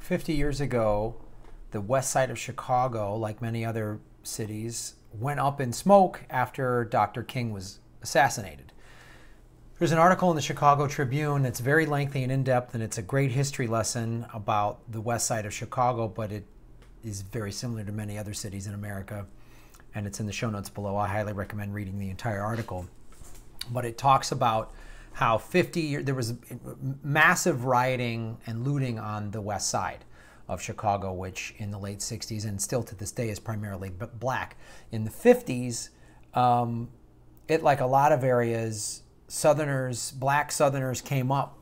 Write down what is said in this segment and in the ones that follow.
50 years ago, the west side of Chicago, like many other cities, went up in smoke after Dr. King was assassinated. There's an article in the Chicago Tribune that's very lengthy and in-depth, and it's a great history lesson about the west side of Chicago, but it is very similar to many other cities in America, and it's in the show notes below. I highly recommend reading the entire article. But it talks about how 50 years, there was massive rioting and looting on the west side of Chicago, which in the late 60s and still to this day is primarily black. In the 50s, like a lot of areas, Southerners, black Southerners came up,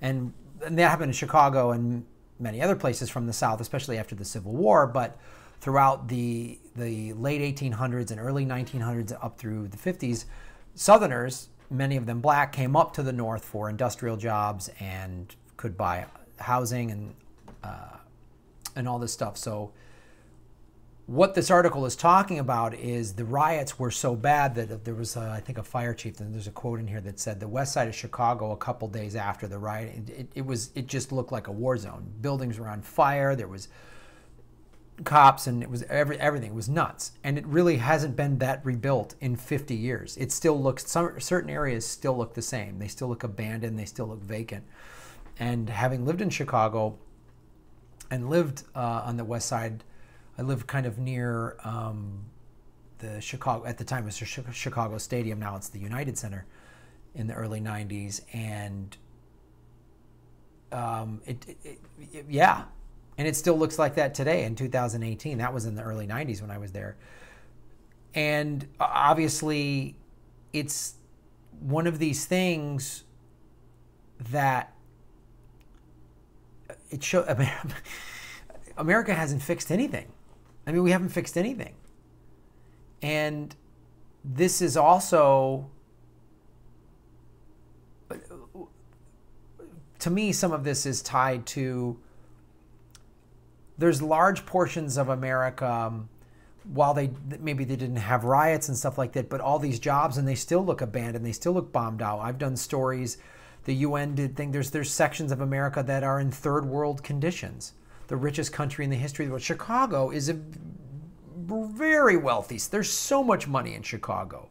and that happened in Chicago and many other places from the South, especially after the Civil War, but throughout the late 1800s and early 1900s up through the 50s, Southerners, many of them black, came up to the North for industrial jobs and could buy housing and all this stuff. So what this article is talking about is the riots were so bad that there was, I think, a fire chief, and there's a quote in here that said the west side of Chicago a couple days after the riot, it just looked like a war zone. Buildings were on fire, there was cops, and it was everything was nuts. And it really hasn't been that rebuilt in 50 years. It still looks, certain areas still look the same. They still look abandoned, they still look vacant. And having lived in Chicago and lived on the west side, I lived kind of near the Chicago, at the time it was Chicago Stadium, now it's the United Center, in the early 90s. And yeah, and it still looks like that today in 2018. That was in the early 90s when I was there. And obviously it's one of these things that it shows. I mean, America hasn't fixed anything. I mean, we haven't fixed anything. And this is also, to me, some of this is tied to, there's large portions of America, while maybe they didn't have riots and stuff like that, but all these jobs, and they still look abandoned, they still look bombed out. I've done stories, the UN did things, there's sections of America that are in third world conditions. The richest country in the history of the world. Chicago is a very wealthy. There's so much money in Chicago.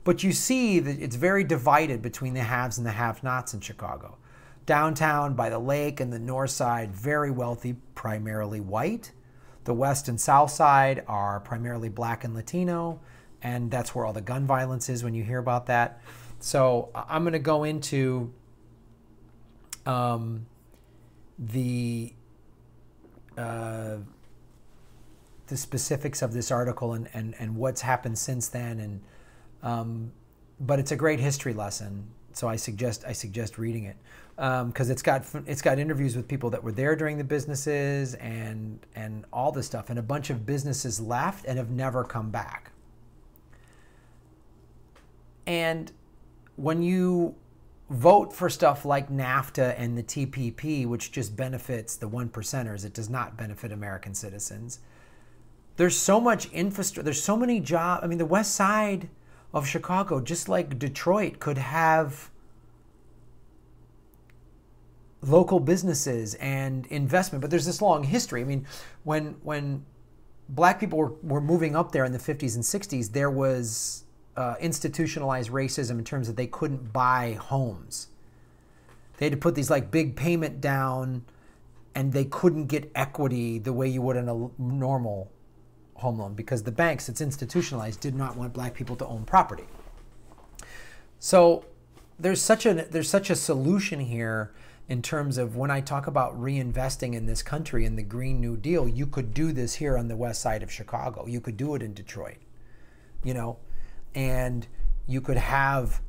But you see that it's very divided between the haves and the have-nots in Chicago. Downtown by the lake and the north side, very wealthy, primarily white. The west and south side are primarily black and Latino, and that's where all the gun violence is when you hear about that. So I'm going to go into the specifics of this article and what's happened since then, and but it's a great history lesson, so I suggest reading it, because it's got interviews with people that were there during the businesses and all this stuff, and a bunch of businesses left and have never come back. And when you vote for stuff like NAFTA and the TPP, which just benefits the 1%ers, it does not benefit American citizens. There's so much infrastructure, there's so many jobs. I mean, the west side of Chicago, just like Detroit, could have local businesses and investment, but there's this long history. I mean, when black people were moving up there in the 50s and 60s, there was institutionalized racism in terms of they couldn't buy homes. They had to put these like big payment down, and they couldn't get equity the way you would in a normal home loan, because the banks, it's institutionalized, did not want black people to own property. So there's such a solution here in terms of when I talk about reinvesting in this country and the Green New Deal. You could do this here on the west side of Chicago. You could do it in Detroit, you know, and you could have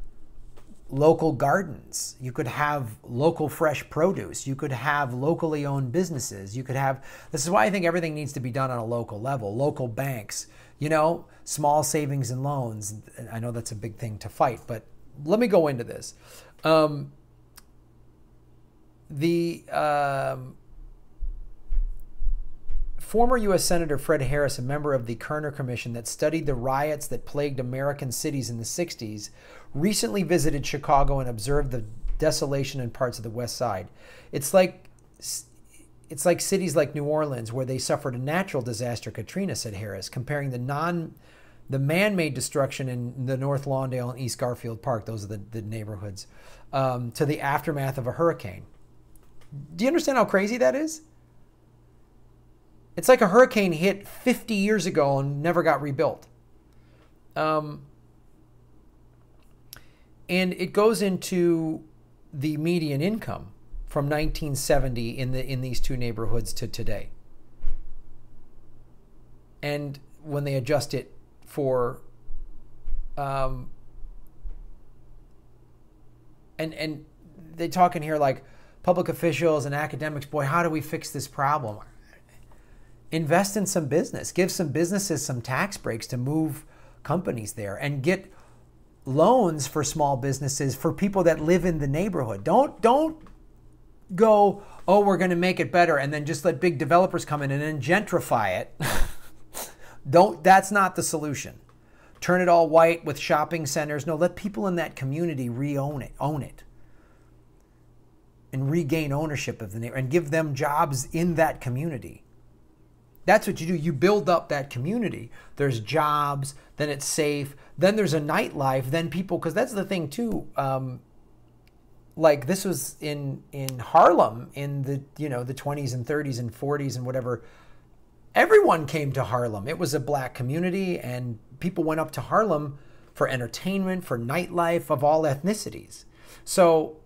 local gardens. You could have local fresh produce. You could have locally owned businesses. You could have, this is why I think everything needs to be done on a local level. Local banks, you know, small savings and loans. I know that's a big thing to fight, but let me go into this. Former U.S. Senator Fred Harris, a member of the Kerner Commission that studied the riots that plagued American cities in the 60s, recently visited Chicago and observed the desolation in parts of the west side. It's like it's like cities like New Orleans where they suffered a natural disaster, Katrina, said Harris, comparing the man-made destruction in the North Lawndale and East Garfield Park, those are the neighborhoods, to the aftermath of a hurricane. Do you understand how crazy that is? It's like a hurricane hit 50 years ago and never got rebuilt. And it goes into the median income from 1970 in these two neighborhoods to today. And when they adjust it for and they talk in here like public officials and academics, boy, how do we fix this problem? Invest in some business. Give some businesses some tax breaks to move companies there and get loans for small businesses for people that live in the neighborhood. Don't go, oh, we're going to make it better and then just let big developers come in and then gentrify it. That's not the solution. Turn it all white with shopping centers. No, let people in that community own it. And regain ownership of the neighborhood and give them jobs in that community. That's what you do. You build up that community. There's jobs, then it's safe, then there's a nightlife, then people, because that's the thing too. Like this was in Harlem in the the 20s and 30s and 40s and whatever. Everyone came to Harlem. It was a black community and people went up to Harlem for entertainment, for nightlife of all ethnicities. So,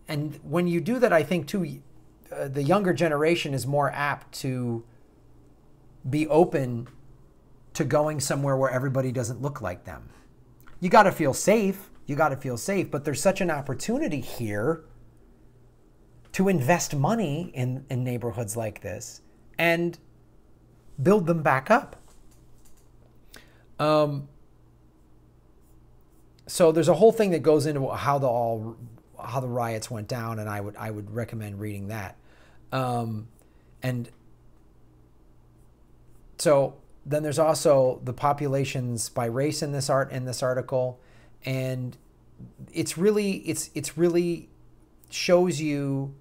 and when you do that, I think too, the younger generation is more apt to be open to going somewhere where everybody doesn't look like them. You got to feel safe. You got to feel safe. But there's such an opportunity here to invest money in neighborhoods like this and build them back up. So there's a whole thing that goes into how the riots went down, and I would recommend reading that. And so then there's also the populations by race in this article, and it's really shows you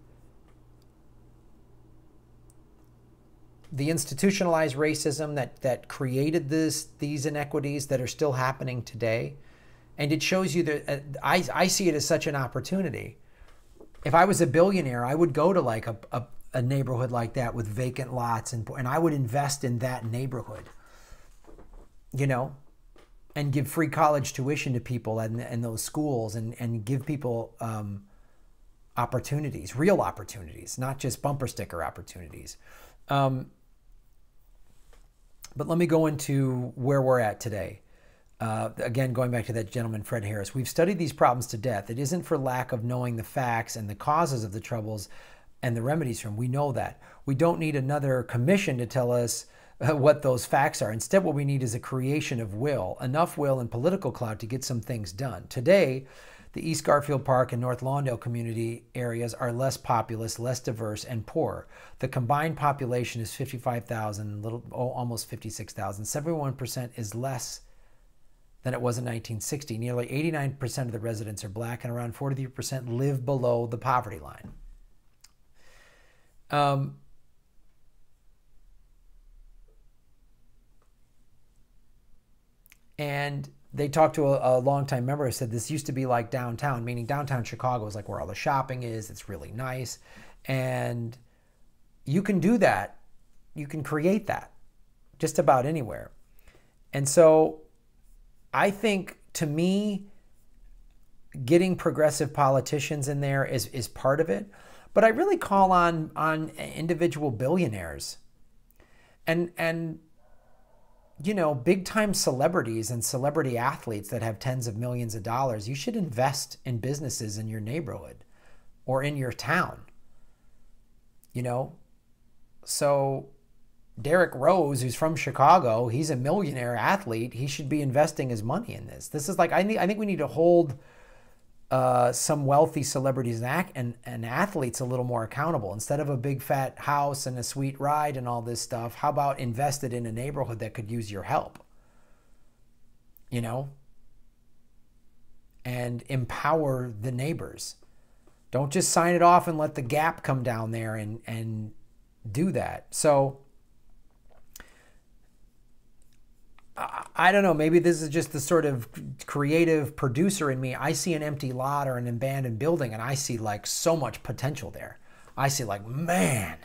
the institutionalized racism that created these inequities that are still happening today. And it shows you that I see it as such an opportunity. If I was a billionaire, I would go to like a neighborhood like that with vacant lots and I would invest in that neighborhood, and give free college tuition to people and those schools and give people opportunities, real opportunities, not just bumper sticker opportunities. But let me go into where we're at today. Again, going back to that gentleman, Fred Harris, we've studied these problems to death. It isn't for lack of knowing the facts and the causes of the troubles and the remedies from. We know that. We don't need another commission to tell us what those facts are. Instead, what we need is a creation of will, enough will and political clout to get some things done. Today, the East Garfield Park and North Lawndale community areas are less populous, less diverse, and poorer. The combined population is 55,000, almost 56,000. 71% is less than it was in 1960. Nearly 89% of the residents are black, and around 43% live below the poverty line. And they talked to a longtime member who said this used to be like downtown, meaning downtown Chicago is like where all the shopping is. It's really nice. And you can do that. You can create that just about anywhere. And so I think, to me, getting progressive politicians in there is part of it. But I really call on individual billionaires and big time celebrities and celebrity athletes that have tens of millions of dollars. You should invest in businesses in your neighborhood or in your town. So Derrick Rose, who's from Chicago, he's a millionaire athlete. He should be investing his money in this. This is like, I think we need to hold some wealthy celebrities and athletes a little more accountable. Instead of a big fat house and a sweet ride and all this stuff, how about invest it in a neighborhood that could use your help? And empower the neighbors. Don't just sign it off and let the gap come down there and do that. So I don't know, maybe this is just the sort of creative producer in me. I see an empty lot or an abandoned building and I see like so much potential there. I see like, man,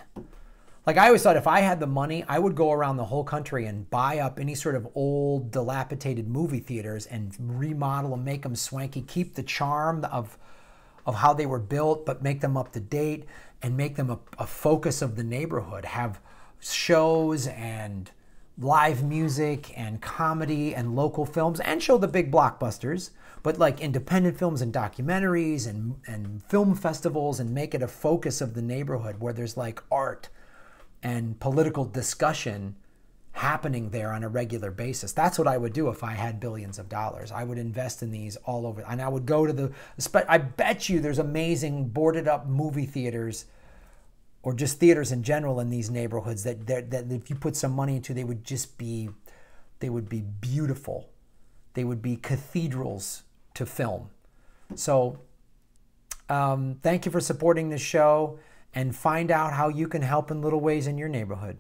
like I always thought if I had the money, I would go around the whole country and buy up any sort of old dilapidated movie theaters and remodel them, make them swanky, keep the charm of how they were built, but make them up to date and make them a focus of the neighborhood. Have shows and live music and comedy and local films, and show the big blockbusters, but like independent films and documentaries and film festivals, and make it a focus of the neighborhood where there's like art and political discussion happening there on a regular basis. That's what I would do if I had billions of dollars. I would invest in these all over. And I would go to I bet you there's amazing boarded up movie theaters or just theaters in general in these neighborhoods that if you put some money into, they would be beautiful. They would be cathedrals to film. So thank you for supporting this show, and find out how you can help in little ways in your neighborhood.